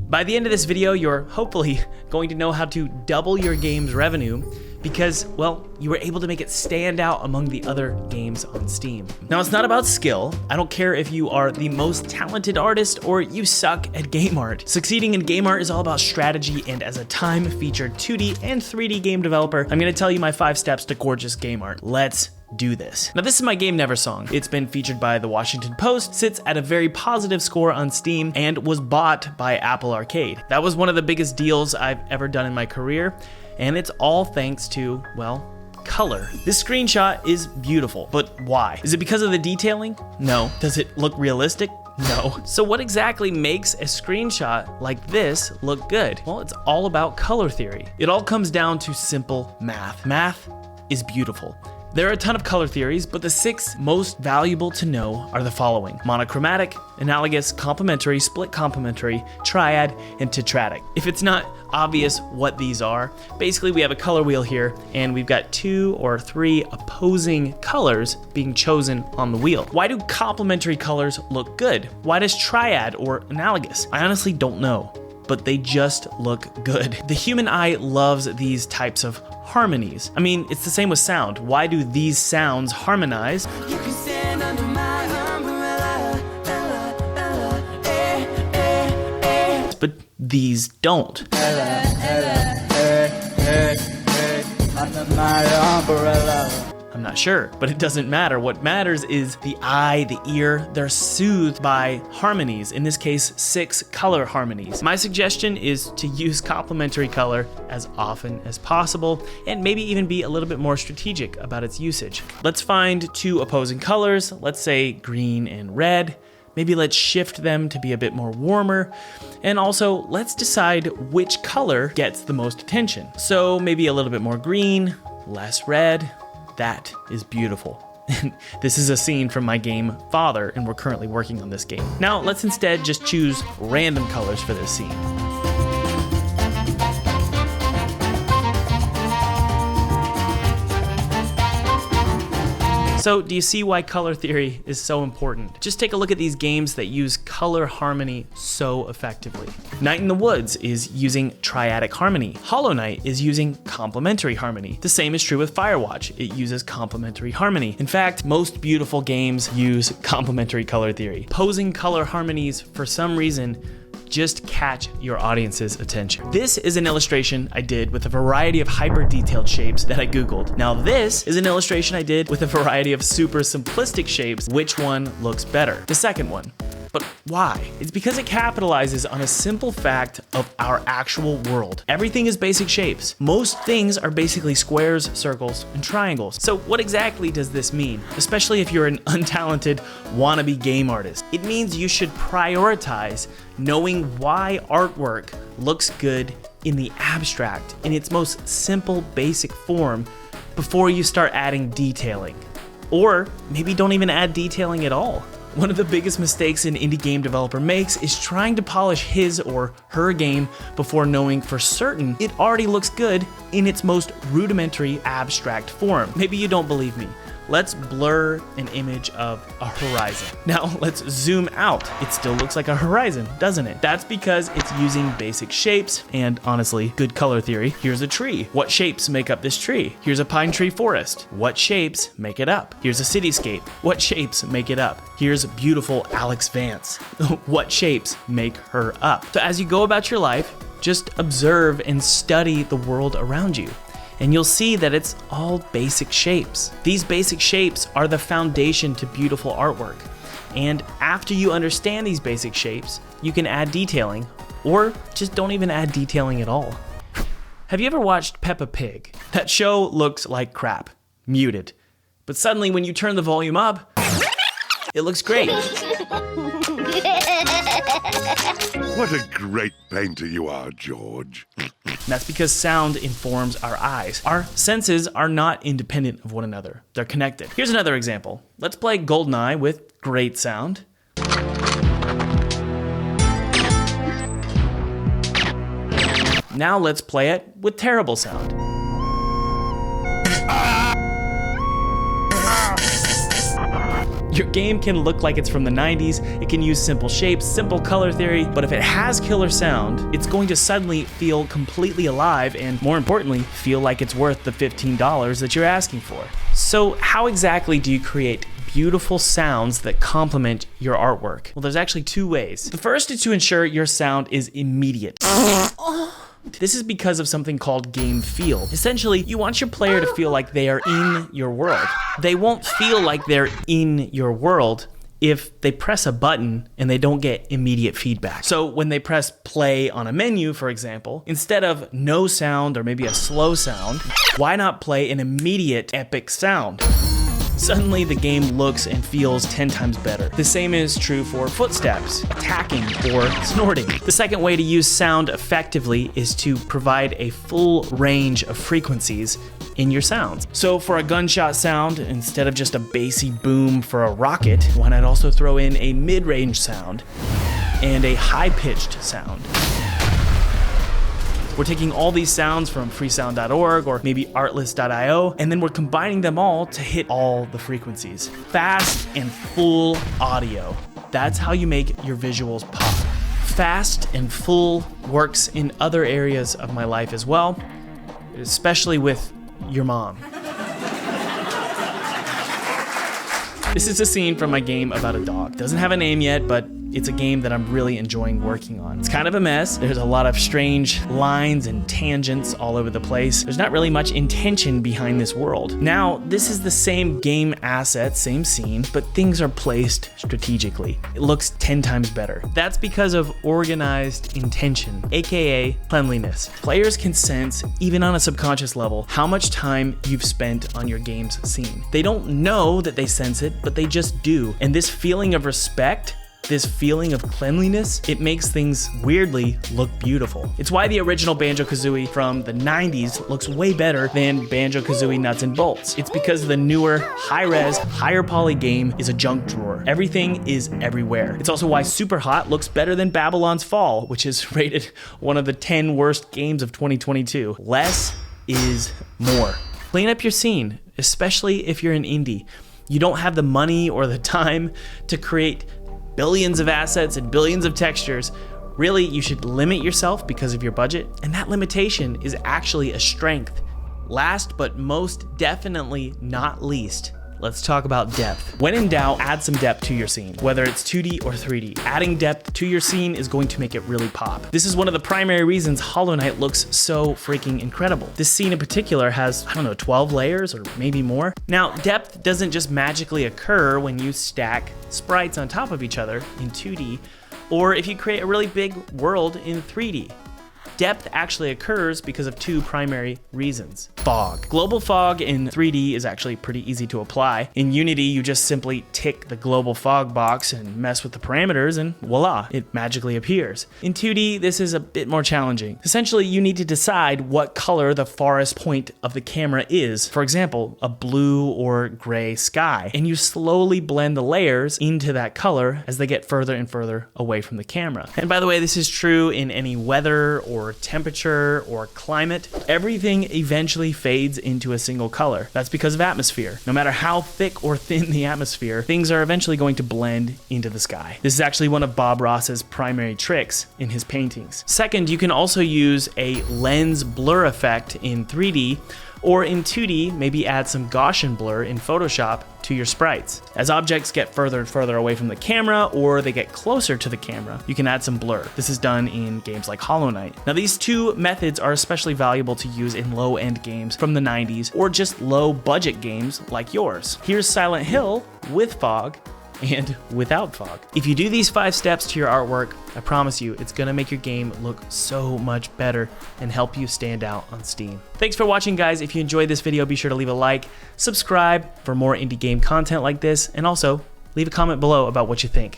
By the end of this video, you're hopefully going to know how to double your game's revenue because, well, you were able to make it stand out among the other games on Steam. Now, it's not about skill. I don't care if you are the most talented artist or you suck at game art. Succeeding in game art is all about strategy, and as a time-featured 2D and 3D game developer, I'm gonna tell you my 5 steps to gorgeous game art. Let's do this. Now, this is my game Never song. It's been featured by the Washington Post, sits at a very positive score on Steam, and was bought by Apple Arcade. That was one of the biggest deals I've ever done in my career, and it's all thanks to, well, color. This screenshot is beautiful, but why? Is it because of the detailing? No. Does it look realistic? No. So what exactly makes a screenshot like this look good? Well, it's all about color theory. It all comes down to simple math. Math is beautiful. There are a ton of color theories, but the 6 most valuable to know are the following: monochromatic, analogous, complementary, split complementary, triad, and tetratic. If it's not obvious what these are, basically we have a color wheel here, and we've got 2 or 3 opposing colors being chosen on the wheel. Why do complementary colors look good? Why does triad or analogous? I honestly don't know, but they just look good. The human eye loves these types of harmonies. I mean, it's the same with sound. Why do these sounds harmonize? You can stand under my umbrella, but these don't. Under my umbrella. I'm not sure, but it doesn't matter. What matters is the eye, the ear. They're soothed by harmonies, in this case, 6 color harmonies. My suggestion is to use complementary color as often as possible, and maybe even be a little bit more strategic about its usage. Let's find 2 opposing colors, let's say green and red. Maybe let's shift them to be a bit more warmer. And also, let's decide which color gets the most attention. So maybe a little bit more green, less red. That is beautiful. This is a scene from my game Father, and we're currently working on this game. Now, let's instead just choose random colors for this scene. So, do you see why color theory is so important? Just take a look at these games that use color harmony so effectively. Night in the Woods is using triadic harmony. Hollow Knight is using complementary harmony. The same is true with Firewatch. It uses complementary harmony. In fact, most beautiful games use complementary color theory. Opposing color harmonies, for some reason, just catch your audience's attention. This is an illustration I did with a variety of hyper detailed shapes that I Googled. Now this is an illustration I did with a variety of super simplistic shapes. Which one looks better? The second one. But why? It's because it capitalizes on a simple fact of our actual world. Everything is basic shapes. Most things are basically squares, circles, and triangles. So what exactly does this mean? Especially if you're an untalented wannabe game artist. It means you should prioritize knowing why artwork looks good in the abstract, in its most simple, basic form, before you start adding detailing. Or maybe don't even add detailing at all. One of the biggest mistakes an indie game developer makes is trying to polish his or her game before knowing for certain it already looks good in its most rudimentary abstract form. Maybe you don't believe me. Let's blur an image of a horizon. Now let's zoom out. It still looks like a horizon, doesn't it? That's because it's using basic shapes and, honestly, good color theory. Here's a tree. What shapes make up this tree? Here's a pine tree forest. What shapes make it up? Here's a cityscape. What shapes make it up? Here's beautiful Alex Vance. What shapes make her up? So as you go about your life, just observe and study the world around you, and you'll see that it's all basic shapes. These basic shapes are the foundation to beautiful artwork. And after you understand these basic shapes, you can add detailing, or just don't even add detailing at all. Have you ever watched Peppa Pig? That show looks like crap, muted. But suddenly when you turn the volume up, it looks great. What a great painter you are, George. That's because sound informs our eyes. Our senses are not independent of one another. They're connected. Here's another example. Let's play GoldenEye with great sound. Now let's play it with terrible sound. Your game can look like it's from the 90s, it can use simple shapes, simple color theory, but if it has killer sound, it's going to suddenly feel completely alive and, more importantly, feel like it's worth the $15 that you're asking for. So how exactly do you create beautiful sounds that complement your artwork? Well, there's actually two ways. The first is to ensure your sound is immediate. This is because of something called game feel. Essentially, you want your player to feel like they are in your world. They won't feel like they're in your world if they press a button and they don't get immediate feedback. So when they press play on a menu, for example, instead of no sound or maybe a slow sound, why not play an immediate epic sound? Suddenly the game looks and feels 10 times better. The same is true for footsteps, attacking, or snorting. The second way to use sound effectively is to provide a full range of frequencies in your sounds. So for a gunshot sound, instead of just a bassy boom for a rocket, why not also throw in a mid-range sound and a high-pitched sound? We're taking all these sounds from freesound.org or maybe artlist.io, and then we're combining them all to hit all the frequencies. Fast and full audio. That's how you make your visuals pop. Fast and full works in other areas of my life as well, especially with your mom. This is a scene from my game about a dog. Doesn't have a name yet, but it's a game that I'm really enjoying working on. It's kind of a mess. There's a lot of strange lines and tangents all over the place. There's not really much intention behind this world. Now, this is the same game asset, same scene, but things are placed strategically. It looks 10 times better. That's because of organized intention, aka cleanliness. Players can sense, even on a subconscious level, how much time you've spent on your game's scene. They don't know that they sense it, but they just do. And this feeling of respect, this feeling of cleanliness, it makes things weirdly look beautiful. It's why the original Banjo-Kazooie from the 90s looks way better than Banjo-Kazooie Nuts and Bolts. It's because the newer, high-res, higher poly game is a junk drawer. Everything is everywhere. It's also why Super Hot looks better than Babylon's Fall, which is rated one of the 10 worst games of 2022. Less is more. Clean up your scene, especially if you're an indie. You don't have the money or the time to create billions of assets and billions of textures. Really, you should limit yourself because of your budget, and that limitation is actually a strength. Last but most definitely not least, let's talk about depth. When in doubt, add some depth to your scene, whether it's 2D or 3D. Adding depth to your scene is going to make it really pop. This is one of the primary reasons Hollow Knight looks so freaking incredible. This scene in particular has, 12 layers or maybe more. Now, depth doesn't just magically occur when you stack sprites on top of each other in 2D, or if you create a really big world in 3D. Depth actually occurs because of two primary reasons. Fog. Global fog in 3D is actually pretty easy to apply. In Unity, you just simply tick the global fog box and mess with the parameters and voila, it magically appears. In 2D, this is a bit more challenging. Essentially, you need to decide what color the farthest point of the camera is. For example, a blue or gray sky. And you slowly blend the layers into that color as they get further and further away from the camera. And by the way, this is true in any weather or temperature or climate. Everything eventually fades into a single color. That's because of atmosphere. No matter how thick or thin the atmosphere, things are eventually going to blend into the sky. This is actually one of Bob Ross's primary tricks in his paintings. Second, you can also use a lens blur effect in 3D, or in 2D, maybe add some Gaussian blur in Photoshop to your sprites. As objects get further and further away from the camera, or they get closer to the camera, you can add some blur. This is done in games like Hollow Knight. Now, these two methods are especially valuable to use in low-end games from the 90s, or just low-budget games like yours. Here's Silent Hill with fog, and without fog. If you do these 5 steps to your artwork, I promise you, it's gonna make your game look so much better and help you stand out on Steam. Thanks for watching, guys. If you enjoyed this video, be sure to leave a like, subscribe for more indie game content like this, and also leave a comment below about what you think.